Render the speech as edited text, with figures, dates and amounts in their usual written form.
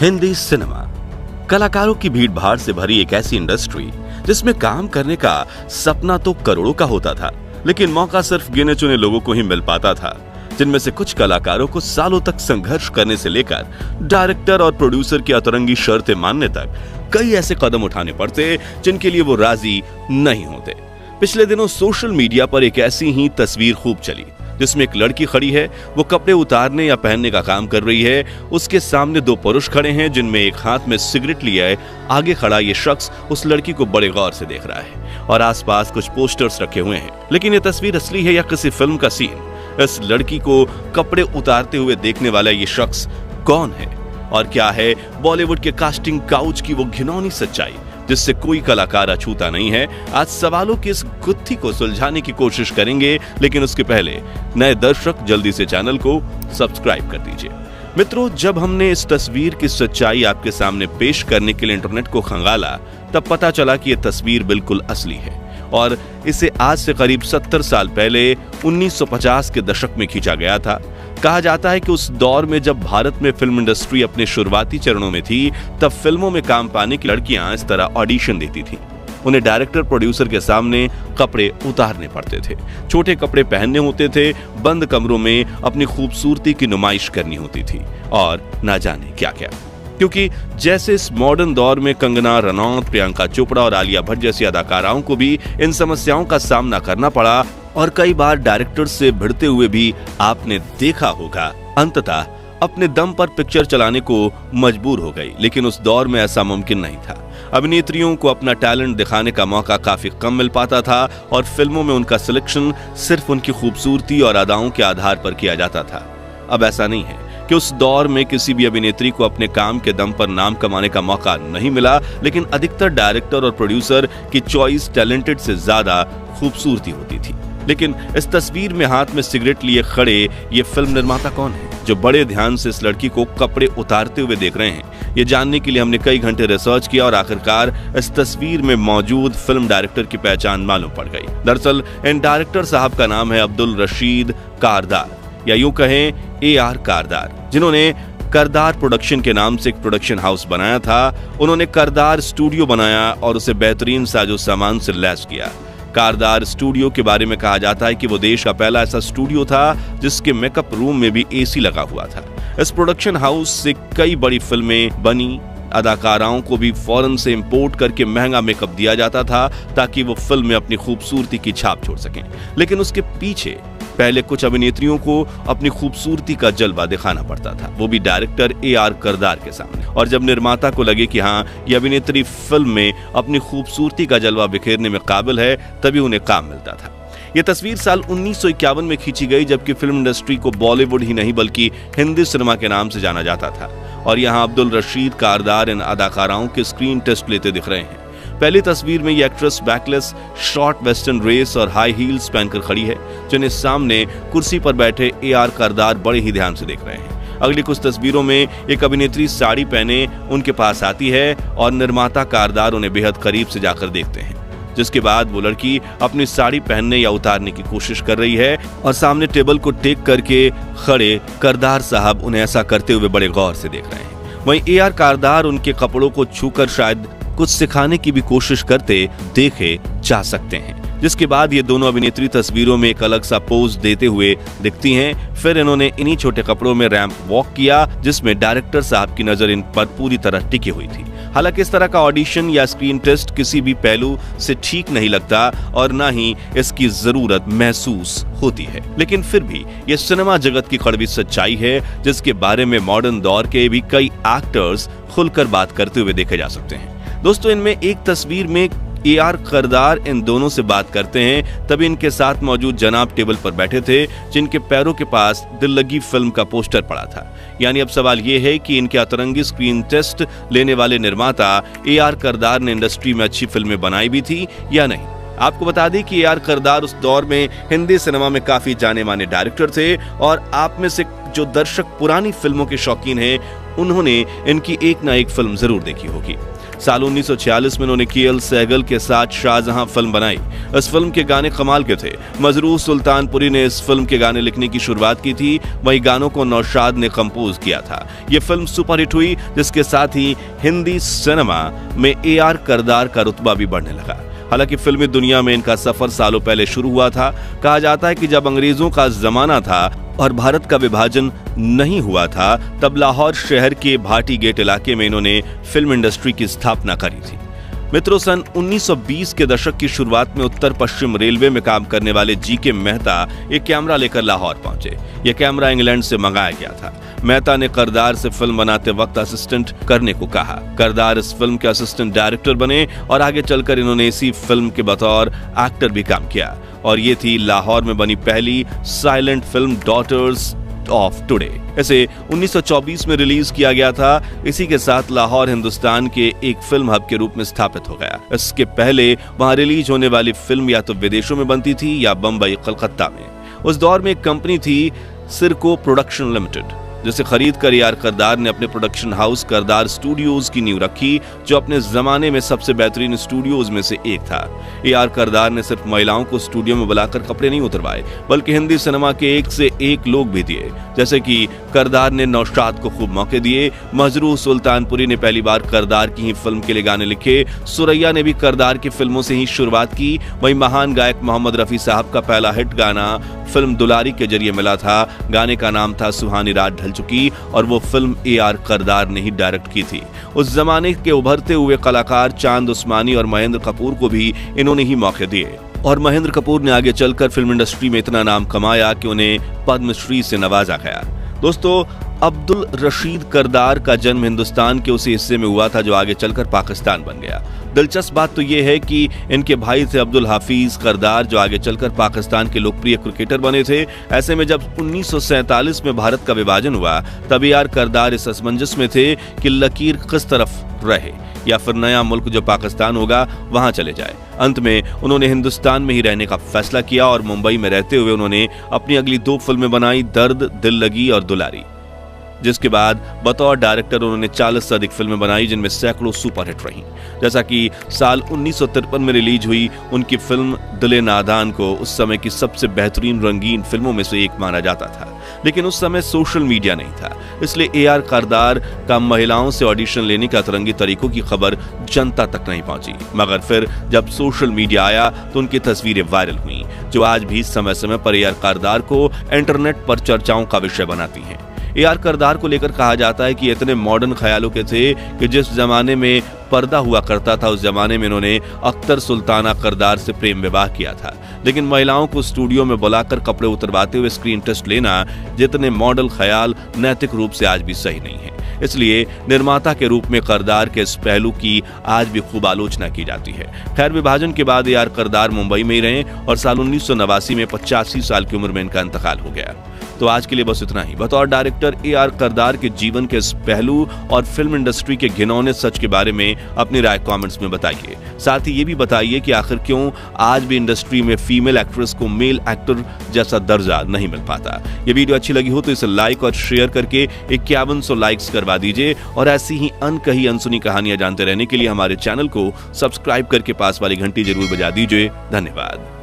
Hindi cinema कलाकारों की भीड़ भाड़ से भरी एक ऐसी इंडस्ट्री जिसमें काम करने का सपना तो करोड़ों का होता था, लेकिन मौका सिर्फ गिने चुने लोगों को ही मिल पाता था, जिनमें से कुछ कलाकारों को सालों तक संघर्ष करने से लेकर डायरेक्टर और प्रोड्यूसर की अतरंगी शर्तें मानने तक कई ऐसे कदम उठाने पड़ते जिनके लिए वो राजी नहीं होते। पिछले दिनों सोशल मीडिया पर एक ऐसी ही तस्वीर खूब चली जिसमें एक लड़की खड़ी है, वो कपड़े उतारने या पहनने का काम कर रही है। उसके सामने दो पुरुष खड़े हैं जिनमें एक हाथ में सिगरेट लिया है। आगे खड़ा ये शख्स उस लड़की को बड़े गौर से देख रहा है और आसपास कुछ पोस्टर्स रखे हुए हैं। लेकिन ये तस्वीर असली है या किसी फिल्म का सीन? इस लड़की को कपड़े उतारते हुए देखने वाला ये शख्स कौन है और क्या है बॉलीवुड के कास्टिंग काउच की वो घिनौनी सच्चाई जिससे कोई कलाकार अछूता नहीं है? आज सवालों की इस गुत्थी को सुलझाने की कोशिश करेंगे, लेकिन उसके पहले नए दर्शक जल्दी से चैनल को सब्सक्राइब कर दीजिए। मित्रों, जब हमने इस तस्वीर की सच्चाई आपके सामने पेश करने के लिए इंटरनेट को खंगाला, तब पता चला कि यह तस्वीर बिल्कुल असली है और इसे आज से करीब 70 साल पहले 1950 के दशक में खींचा गया था। कहा जाता है कि उस दौर में जब भारत में फिल्म इंडस्ट्री अपने शुरुआती चरणों में थी, तब फिल्मों में काम पाने की लड़कियां इस तरह ऑडिशन देती थीं। उन्हें डायरेक्टर प्रोड्यूसर के सामने कपड़े उतारने पड़ते थे, छोटे कपड़े पहनने होते थे, बंद कमरों में अपनी खूबसूरती की नुमाइश करनी होती थी और ना जाने क्या क्या। क्योंकि जैसे इस मॉडर्न दौर में कंगना रनौत, प्रियंका चोपड़ा और आलिया भट्ट जैसी अदाकाराओं को भी इन समस्याओं का सामना करना पड़ा और कई बार डायरेक्टर से भिड़ते हुए भी आपने देखा होगा, अंततः अपने दम पर पिक्चर चलाने को मजबूर हो गई। लेकिन उस दौर में ऐसा मुमकिन नहीं था। अभिनेत्रियों को अपना टैलेंट दिखाने का मौका काफी कम मिल पाता था और फिल्मों में उनका सिलेक्शन सिर्फ उनकी खूबसूरती और अदाओं के आधार पर किया जाता था। अब ऐसा नहीं है कि उस दौर में किसी भी अभिनेत्री को अपने काम के दम पर नाम कमाने का मौका नहीं मिला, लेकिन अधिकतर डायरेक्टर और प्रोड्यूसर की चॉइस टैलेंटेड से ज्यादा खूबसूरती होती थी। लेकिन इस तस्वीर में हाथ में सिगरेट लिए खड़े ये फिल्म निर्माता कौन है जो बड़े ध्यान से इस लड़की को कपड़े उतारते हुए देख रहे हैं? ये जानने के लिए हमने कई घंटे रिसर्च किया और आखिरकार इस तस्वीर में मौजूद फिल्म डायरेक्टर की पहचान मालूम पड़ गई। दरअसल इन डायरेक्टर साहब का नाम है अब्दुल रशीद कारदार, या यूं कहें AR कारदार, जिन्होंने करदार प्रोडक्शन के नाम से एक प्रोडक्शन हाउस बनाया था। उन्होंने करदार स्टूडियो बनाया और उसे बेहतरीन साजो सामान से लैस किया। कारदार स्टूडियो के बारे में कहा जाता है कि वो देश का पहला ऐसा स्टूडियो था जिसके मेकअप रूम में भी AC लगा हुआ था। इस प्रोडक्शन हाउस से कई बड़ी फिल्में बनी। अदाकाराओं को भी फॉरेन से इंपोर्ट करके महंगा मेकअप दिया जाता था ताकि वो फिल्म में अपनी खूबसूरती की छाप छोड़ सकें। लेकिन उसके पीछे पहले कुछ अभिनेत्रियों को अपनी खूबसूरती का जलवा दिखाना पड़ता था, वो भी डायरेक्टर AR करदार के सामने। और जब निर्माता को लगे कि हाँ, ये अभिनेत्री फिल्म में अपनी खूबसूरती का जलवा बिखेरने में काबिल है, तभी उन्हें काम मिलता था। ये तस्वीर साल 1951 में खींची गई, जबकि फिल्म इंडस्ट्री को बॉलीवुड ही नहीं बल्कि हिंदी सिनेमा के नाम से जाना जाता था। और यहाँ अब्दुल रशीद कारदार इन अदाकाराओं के स्क्रीन टेस्ट लेते दिख रहे हैं। पहली तस्वीर में ये actress backless short western dress और हाई हील्स पहनकर खड़ी है, जिन्हें सामने कुर्सी पर बैठे AR करदार बड़े ही ध्यान से देख रहे हैं। अगली कुछ तस्वीरों में एक अभिनेत्री साड़ी पहने उनके पास आती है और निर्माता कारदार उन्हें बेहद करीब से जाकर देखते हैं, जिसके बाद वो लड़की अपनी साड़ी पहनने या उतारने की कोशिश कर रही है और सामने टेबल को टेक करके खड़े करदार साहब उन्हें ऐसा करते हुए बड़े गौर से देख रहे हैं। वहीं AR कारदार उनके कपड़ों को छूकर शायद कुछ सिखाने की भी कोशिश करते देखे जा सकते हैं, जिसके बाद ये दोनों अभिनेत्री तस्वीरों में एक अलग सा पोज देते हुए दिखती हैं। फिर इन्होंने इन्हीं छोटे कपड़ों में रैंप वॉक किया, जिसमें डायरेक्टर साहब की नजर इन पर पूरी तरह टिकी हुई थी। हालांकि इस तरह का ऑडिशन या स्क्रीन टेस्ट किसी भी पहलू से ठीक नहीं लगता और ना ही इसकी जरूरत महसूस होती है, लेकिन फिर भी ये सिनेमा जगत की कड़वी सच्चाई है जिसके बारे में मॉडर्न दौर के भी कई एक्टर्स खुलकर बात करते हुए देखे जा सकते हैं। दोस्तों, इनमें एक तस्वीर में AR करदार इन दोनों से बात करते हैं, तभी इनके साथ मौजूद जनाब टेबल पर बैठे थे, जिनके पैरों के पास दिल लगी फिल्म का पोस्टर पड़ा था। यानी अब सवाल ये है कि इनके अतरंगी स्क्रीन टेस्ट लेने वाले निर्माता AR करदार ने इंडस्ट्री में अच्छी फिल्में बनाई भी थी या नहीं। आपको बता दें कि AR करदार उस दौर में हिंदी सिनेमा में काफी जाने माने डायरेक्टर थे और आप में से जो दर्शक पुरानी फिल्मों के शौकीन हैं, उन्होंने इनकी एक ना एक फिल्म जरूर देखी होगी। साल 1946 में उन्होंने के.एल. सहगल के साथ शाहजहां फिल्म बनाई। इस फिल्म के गाने कमाल के थे। मजरूह सुल्तानपुरी ने इस फिल्म के गाने लिखने की शुरुआत की थी, वहीं गानों को नौशाद ने कंपोज किया था। यह फिल्म सुपरहिट हुई, जिसके साथ ही हिंदी सिनेमा में ए.आर. करदार का रुतबा भी बढ़ने लगा। हालांकि फिल्मी दुनिया में इनका सफर सालों पहले शुरू हुआ था। कहा जाता है कि जब अंग्रेजों का जमाना था और भारत का विभाजन नहीं हुआ था, तब लाहौर शहर के भाटी गेट इलाके में इन्होंने फिल्म इंडस्ट्री की स्थापना करी थी। मित्रों, सन 1920 के दशक की शुरुआत में उत्तर पश्चिम रेलवे में काम करने वाले जी.के. मेहता एक कैमरा लेकर लाहौर पहुंचे। यह कैमरा इंग्लैंड से मंगाया गया था। मेहता ने करदार से फिल्म बनाते वक्त असिस्टेंट करने को कहा। करदार इस फिल्म के असिस्टेंट डायरेक्टर बने और आगे चलकर इन्होंने इसी फिल्म के बतौर एक्टर भी काम किया, और ये थी लाहौर में बनी पहली silent film daughters of today. इसे 1924 में रिलीज किया गया था। इसी के साथ लाहौर हिंदुस्तान के एक फिल्म हब के रूप में स्थापित हो गया। इसके पहले वहां रिलीज होने वाली फिल्म या तो विदेशों में बनती थी या बंबई, कलकत्ता में। उस दौर में एक कंपनी थी सिरको प्रोडक्शन लिमिटेड, जिसे खरीद कर ए.आर. करदार ने अपने प्रोडक्शन हाउस करदार स्टूडियोज की नींव रखी, जो अपने जमाने में सबसे बेहतरीन स्टूडियोज में से एक था। ए.आर. करदार ने सिर्फ महिलाओं को स्टूडियो में बुलाकर कपड़े नहीं उतरवाए, बल्कि हिंदी सिनेमा के एक से एक लोग भी दिए। जैसे कि करदार ने नौशाद को खूब मौके दिए, मजरूह सुल्तानपुरी ने पहली बार करदार की ही फिल्म के लिए गाने लिखे, सुरैया ने भी करदार की फिल्मों से ही शुरुआत की। वहीं महान गायक मोहम्मद रफी साहब का पहला हिट गाना फिल्म दुलारी के जरिए मिला था। गाने का नाम था सुहानी रात ढल चुकी, और वो फिल्म ए.आर. करदार ने ही डायरेक्ट की थी। उस जमाने के उभरते हुए कलाकार चांद उस्मानी और महेंद्र कपूर को भी इन्होंने ही मौके दिए, और महेंद्र कपूर ने आगे चलकर फिल्म इंडस्ट्री में इतना नाम कमाया कि उन्हें पद्मश्री से नवाजा गया। दोस्तों, अब्दुल रशीद करदार का जन्म हिंदुस्तान के उसी हिस्से में हुआ था जो आगे चलकर पाकिस्तान बन गया। दिलचस्प बात तो यह है कि इनके भाई थे अब्दुल हाफिज करदार, जो आगे चलकर पाकिस्तान के लोकप्रिय क्रिकेटर बने थे। ऐसे में जब 1947 में भारत का विभाजन हुआ, तब ए.आर. करदार इस असमंजस में थे कि लकीर किस तरफ रहे, या फिर नया मुल्क जो पाकिस्तान होगा वहां चले जाए। अंत में उन्होंने हिंदुस्तान में ही रहने का फैसला किया, और मुंबई में रहते हुए उन्होंने अपनी अगली 2 फिल्में बनाई, दर्द, दिल लगी और दुलारी, जिसके बाद बतौर डायरेक्टर उन्होंने 40 से अधिक फिल्में बनाई, जिनमें सैकड़ों सुपरहिट रहीं। जैसा कि साल 1953 में रिलीज हुई उनकी फिल्म दिले नादान को उस समय की सबसे बेहतरीन रंगीन फिल्मों में से एक माना जाता था। लेकिन उस समय सोशल मीडिया नहीं था, इसलिए ए.आर. करदार का महिलाओं से ऑडिशन लेने का अतरंगी तरीकों की खबर जनता तक नहीं पहुंची। मगर फिर जब सोशल मीडिया आया तो उनकी तस्वीरें वायरल हुई, जो आज भी समय समय पर ए.आर. करदार को इंटरनेट पर चर्चाओं का विषय बनाती हैं। ए.आर. करदार को लेकर कहा जाता है कि इतने मॉडर्न ख्यालों के थे कि जिस जमाने में पर्दा हुआ करता था, उस जमाने में इन्होंने अख्तर सुल्ताना करदार से प्रेम विवाह किया था। लेकिन महिलाओं को स्टूडियो में बुलाकर कपड़े उतरवाते हुए स्क्रीन टेस्ट लेना जितने मॉडल ख्याल नैतिक रूप से आज भी सही नहीं है। इसलिए निर्माता के रूप में करदार के इस पहलू की आज भी खूब आलोचना की जाती है। खैर, विभाजन के बाद ए.आर. करदार मुंबई में ही रहे और साल 1989 में 85 साल की उम्र में इनका इंतकाल हो गया। तो आज के लिए बस इतना ही। बतौर डायरेक्टर ए.आर. करदार के जीवन के इस पहलू और फिल्म इंडस्ट्री के घिनौने सच के बारे में अपनी राय कमेंट्स में बताइए। साथ ही ये भी बताइए कि आखिर क्यों आज भी इंडस्ट्री में फीमेल एक्ट्रेस को मेल एक्टर जैसा दर्जा नहीं मिल पाता। ये वीडियो अच्छी लगी हो तो इसे लाइक और शेयर करके 5100 लाइक्स करवा दीजिए, और ऐसी ही अनकही अनसुनी कहानियां जानते रहने के लिए हमारे चैनल को सब्सक्राइब करके पास वाली घंटी जरूर बजा दीजिए। धन्यवाद।